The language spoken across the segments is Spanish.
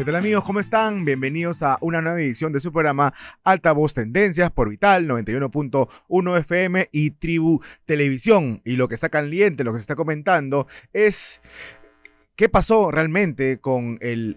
tal amigos? ¿Cómo están? Bienvenidos a una nueva edición de su programa Altavoz Tendencias por Vital 91.1 FM y Tribu Televisión. Y lo que está caliente, lo que se está comentando es qué pasó realmente con el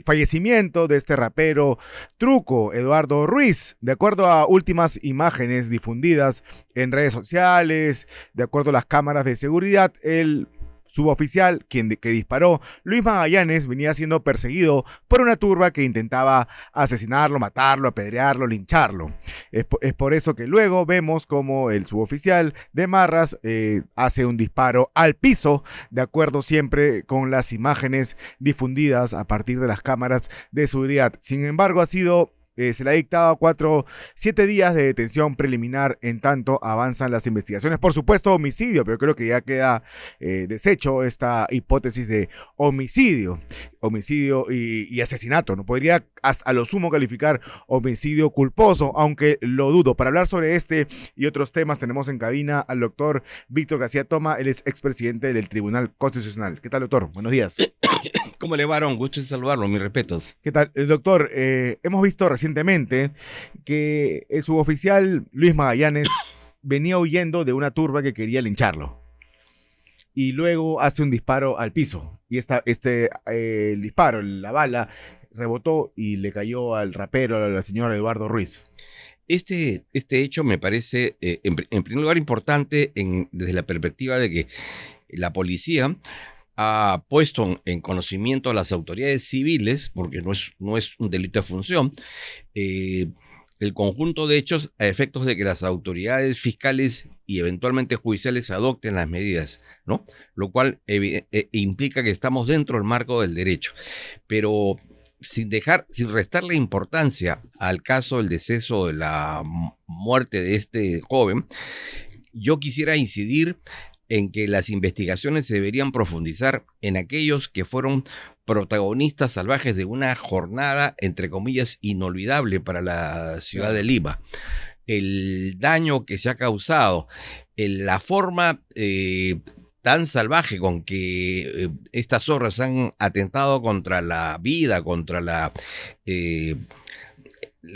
fallecimiento de este rapero Truco, Eduardo Ruiz. De acuerdo a últimas imágenes difundidas en redes sociales, de acuerdo a las cámaras de seguridad, el suboficial que disparó, Luis Magallanes, venía siendo perseguido por una turba que intentaba asesinarlo, matarlo, apedrearlo, lincharlo. Es por eso que luego vemos como el suboficial de Marras hace un disparo al piso, de acuerdo siempre con las imágenes difundidas a partir de las cámaras de seguridad. Sin embargo, se le ha dictado 7 días de detención preliminar, en tanto avanzan las investigaciones. Por supuesto, homicidio, pero creo que ya queda deshecho esta hipótesis de homicidio y asesinato. No podría a lo sumo calificar homicidio culposo, aunque lo dudo. Para hablar sobre este y otros temas tenemos en cabina al doctor Víctor García Toma, él es expresidente del Tribunal Constitucional. ¿Qué tal, doctor? Buenos días. ¿Cómo le va, Aaron? Gusto de saludarlo, mis respetos. ¿Qué tal? Doctor, hemos visto recientemente que el suboficial Luis Magallanes venía huyendo de una turba que quería lincharlo. Y luego hace un disparo al piso. Y el disparo, la bala, rebotó y le cayó al rapero, al señor Eduardo Ruiz. Este hecho me parece, en primer lugar, importante desde la perspectiva de que la policía ha puesto en conocimiento a las autoridades civiles, porque no es un delito de función, el conjunto de hechos a efectos de que las autoridades fiscales y eventualmente judiciales adopten las medidas, ¿no? Lo cual implica que estamos dentro del marco del derecho. Pero sin restarle importancia al caso del deceso, de la muerte de este joven, yo quisiera incidir en que las investigaciones se deberían profundizar en aquellos que fueron protagonistas salvajes de una jornada, entre comillas, inolvidable para la ciudad de Lima. El daño que se ha causado, la forma tan salvaje con que estas zorras han atentado contra la vida, contra la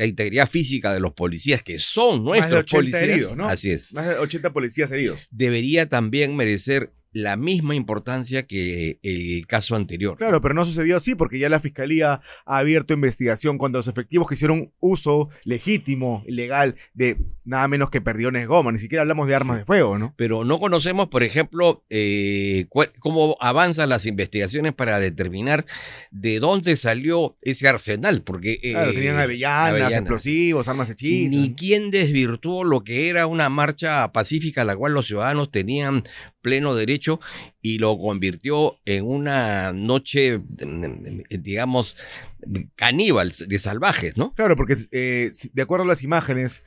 integridad física de los policías, que son nuestros policías. Heridos, ¿no? Así es. Más de 80 policías heridos. Debería también merecer la misma importancia que el caso anterior. Claro, pero no sucedió así porque ya la Fiscalía ha abierto investigación contra los efectivos que hicieron uso legítimo y legal de nada menos que perdiones de goma. Ni siquiera hablamos de armas de fuego, ¿no? Pero no conocemos, por ejemplo, cómo avanzan las investigaciones para determinar de dónde salió ese arsenal, porque claro, tenían avellanas, explosivos, armas hechizas. Ni quién desvirtuó lo que era una marcha pacífica a la cual los ciudadanos tenían pleno derecho y lo convirtió en una noche, digamos, caníbal, de salvajes, ¿no? Claro, porque de acuerdo a las imágenes,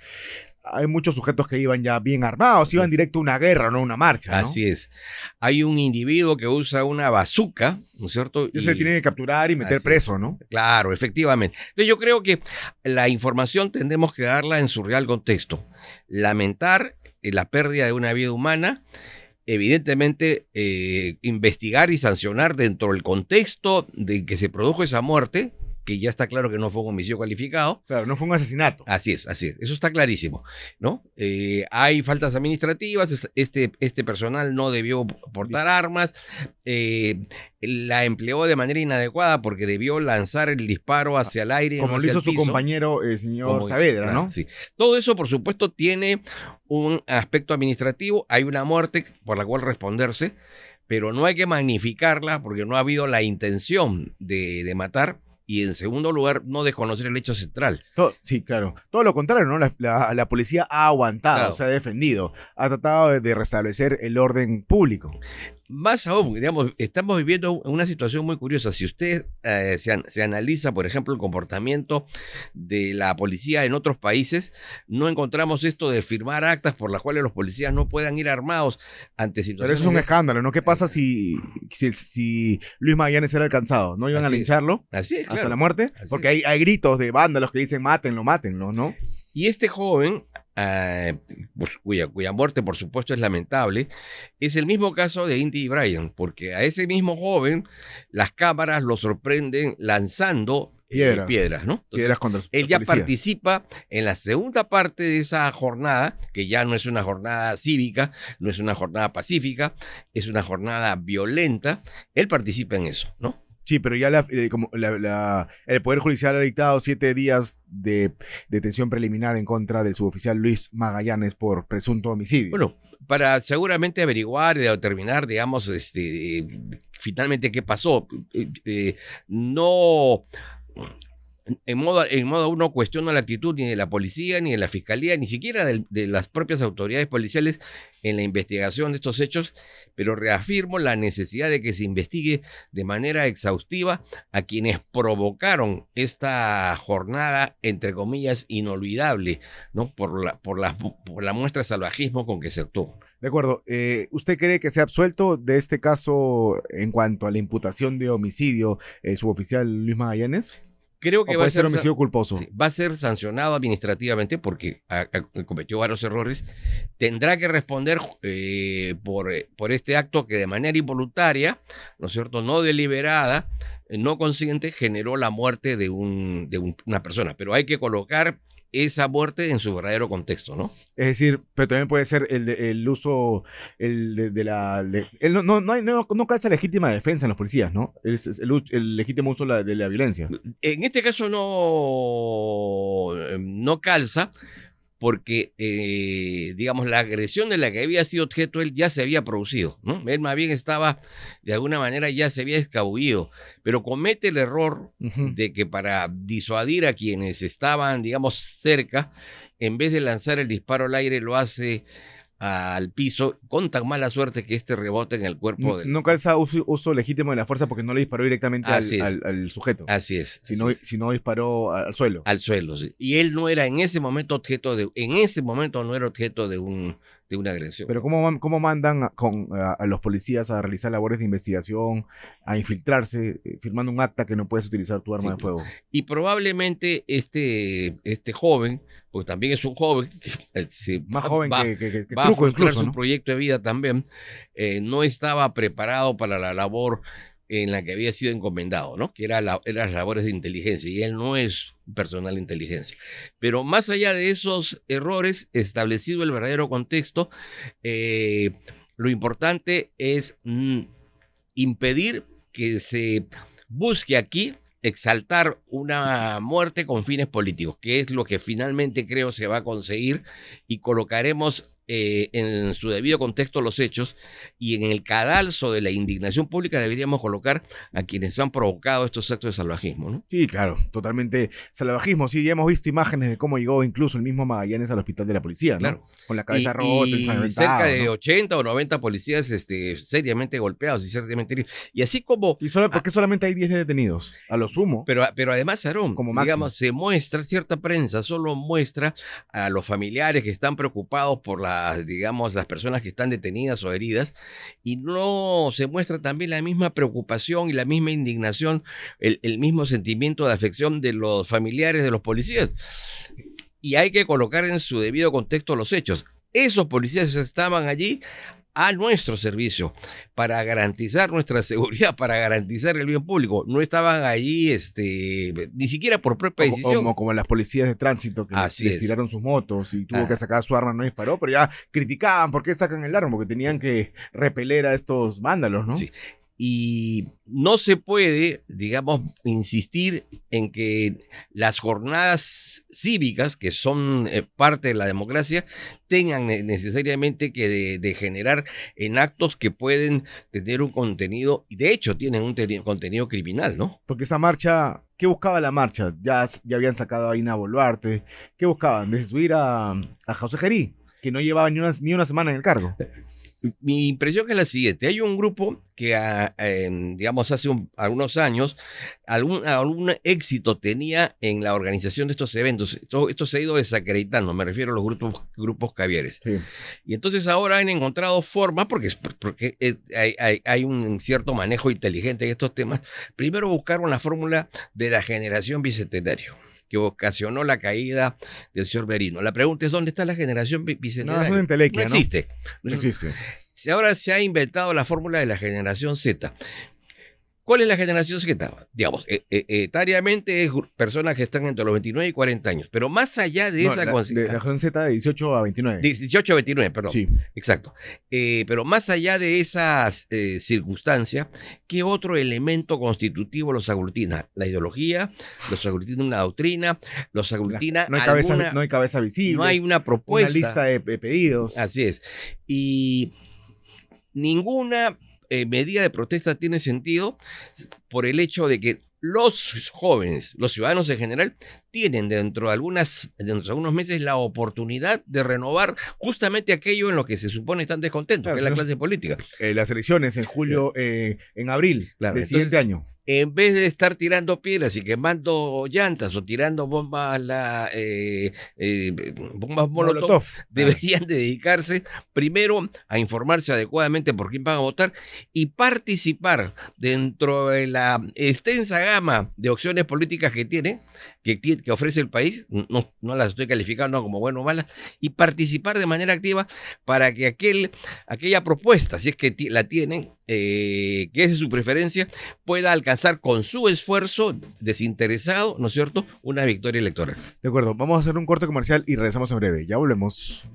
hay muchos sujetos que iban ya bien armados, iban directo a una guerra, no a una marcha, ¿no? Así es. Hay un individuo que usa una bazuca, ¿no es cierto? Y se tiene que capturar y meter preso, ¿no? Claro, efectivamente. Entonces yo creo que la información tendremos que darla en su real contexto. Lamentar la pérdida de una vida humana, evidentemente investigar y sancionar dentro del contexto de que se produjo esa muerte, que ya está claro que no fue un homicidio calificado. Claro, no fue un asesinato. Así es, eso está clarísimo, ¿no? Hay faltas administrativas, este personal no debió portar armas, la empleó de manera inadecuada porque debió lanzar el disparo hacia el aire. Como lo hizo su compañero, el señor Saavedra, ¿no? Sí. Todo eso, por supuesto, tiene un aspecto administrativo, hay una muerte por la cual responderse, pero no hay que magnificarla porque no ha habido la intención de matar. Y en segundo lugar, no desconocer el hecho central. Sí, claro. Todo lo contrario, ¿no? La policía ha aguantado, claro. Se ha defendido, ha tratado de restablecer el orden público. Más aún, digamos, estamos viviendo una situación muy curiosa. Si usted se analiza, por ejemplo, el comportamiento de la policía en otros países, no encontramos esto de firmar actas por las cuales los policías no puedan ir armados ante situaciones. Pero eso es un escándalo, ¿no? ¿Qué pasa si Luis Magallanes era alcanzado? ¿No iban a lincharlo? Así es, claro. Hasta la muerte. Porque hay gritos de vándalos que dicen mátenlo, ¿no? Y este joven pues, cuya muerte, por supuesto, es lamentable, es el mismo caso de Indy Bryant, porque a ese mismo joven las cámaras lo sorprenden lanzando piedras, ¿no? Piedras Entonces, contra los él ya policías. participa en la segunda parte de esa jornada, que ya no es una jornada cívica, no es una jornada pacífica, es una jornada violenta. Él participa en eso, ¿no? Sí, pero ya el Poder Judicial ha dictado 7 días de detención preliminar en contra del suboficial Luis Magallanes por presunto homicidio. Bueno, para seguramente averiguar y determinar, digamos, finalmente qué pasó. No, en modo uno cuestiona la actitud ni de la policía, ni de la fiscalía, ni siquiera de las propias autoridades policiales en la investigación de estos hechos, pero reafirmo la necesidad de que se investigue de manera exhaustiva a quienes provocaron esta jornada, entre comillas, inolvidable, ¿no? Por la muestra de salvajismo con que se actuó. De acuerdo. ¿Usted cree que se ha absuelto de este caso en cuanto a la imputación de homicidio el suboficial Luis Magallanes? Creo que ¿O puede ser homicidio culposo? Sí, va a ser sancionado administrativamente porque cometió varios errores. Tendrá que responder por este acto que de manera involuntaria, ¿no es cierto?, no deliberada, no consciente, generó la muerte de una persona. Pero hay que colocar esa muerte en su verdadero contexto, ¿no? Es decir, pero también puede ser el uso, no calza legítima defensa en los policías, ¿no? Es el legítimo uso de la violencia. En este caso no calza, porque, digamos, la agresión de la que había sido objeto él ya se había producido, ¿no? Él más bien estaba, de alguna manera, ya se había escabullido, pero comete el error de que para disuadir a quienes estaban, digamos, cerca, en vez de lanzar el disparo al aire, lo hace al piso con tan mala suerte que este rebota en el cuerpo del... No calza uso legítimo de la fuerza porque no le disparó directamente al sujeto. Así es. Sino disparó al suelo. Al suelo, sí. Y él no era en ese momento objeto de una agresión. Pero ¿cómo mandan a los policías a realizar labores de investigación, a infiltrarse, firmando un acta que no puedes utilizar tu arma de fuego? Y probablemente este joven, pues también es un joven, más joven que va Truco a incluso, su ¿no? proyecto de vida también, no estaba preparado para la labor en la que había sido encomendado, ¿no? Que eran las labores de inteligencia, y él no es personal de inteligencia. Pero más allá de esos errores, establecido el verdadero contexto, lo importante es impedir que se busque aquí exaltar una muerte con fines políticos, que es lo que finalmente creo se va a conseguir, y colocaremos en su debido contexto los hechos, y en el cadalso de la indignación pública deberíamos colocar a quienes han provocado estos actos de salvajismo, ¿no? Sí, claro, totalmente salvajismo. Sí, ya hemos visto imágenes de cómo llegó incluso el mismo Magallanes al hospital de la policía, ¿no? Claro. Con la cabeza rota, y cerca de 80 o 90 policías seriamente golpeados y seriamente heridos. Y así como... ¿Por qué solamente hay 10 detenidos? A lo sumo. Pero además, Aarón, como digamos, se muestra, cierta prensa solo muestra a los familiares que están preocupados por las personas que están detenidas o heridas, y no se muestra también la misma preocupación y la misma indignación, el mismo sentimiento de afección de los familiares de los policías. Y hay que colocar en su debido contexto los hechos. Esos policías estaban allí a nuestro servicio para garantizar nuestra seguridad, para garantizar el bien público. No estaban allí ni siquiera por propia decisión. Como las policías de tránsito que les tiraron sus motos y tuvo que sacar su arma, no disparó, pero ya criticaban por qué sacan el arma, porque tenían que repeler a estos vándalos, ¿no? Sí. Y no se puede, digamos, insistir en que las jornadas cívicas, que son parte de la democracia, tengan necesariamente que degenerar en actos que pueden tener un contenido, y de hecho tienen un contenido criminal, ¿no? Porque esta marcha, ¿qué buscaba la marcha? Ya habían sacado a Ina Boluarte. ¿Qué buscaban? Destituir a José Gerí, que no llevaba ni una semana en el cargo. Mi impresión es la siguiente: hay un grupo que, digamos, hace algunos años algún éxito tenía en la organización de estos eventos. Esto se ha ido desacreditando, me refiero a los grupos cavieres. Sí. Y entonces ahora han encontrado formas, porque hay un cierto manejo inteligente en estos temas. Primero buscaron la fórmula de la generación bicentenario, que ocasionó la caída del señor Merino. La pregunta es, ¿dónde está la generación bicentenaria? No, es una entelequia, no existe. No existe. Si ahora se ha inventado la fórmula de la generación Z. ¿Cuál es la generación Z? Digamos, etariamente es personas que están entre los 29 y 40 años, pero más allá de esa La generación Z de 18 a 29. 18 a 29, perdón. Sí. Exacto. Pero más allá de esas circunstancias, ¿qué otro elemento constitutivo los aglutina? La ideología, los aglutina una doctrina, los aglutina no hay cabeza visible. No hay una propuesta. Una lista de pedidos. Así es. Y ninguna medida de protesta tiene sentido por el hecho de que los jóvenes, los ciudadanos en general, tienen dentro de algunos meses la oportunidad de renovar justamente aquello en lo que se supone están descontentos, claro, que es la clase política. Las elecciones en julio, en abril del siguiente año. En vez de estar tirando piedras y quemando llantas o tirando bombas molotov, deberían dedicarse primero a informarse adecuadamente por quién van a votar y participar dentro de la extensa gama de opciones políticas que tiene, que ofrece el país, no las estoy calificando como buenas o malas, y participar de manera activa para que aquella propuesta, si es que la tienen, que es de su preferencia, pueda alcanzar con su esfuerzo desinteresado, ¿no es cierto?, una victoria electoral. De acuerdo, vamos a hacer un corte comercial y regresamos en breve. Ya volvemos.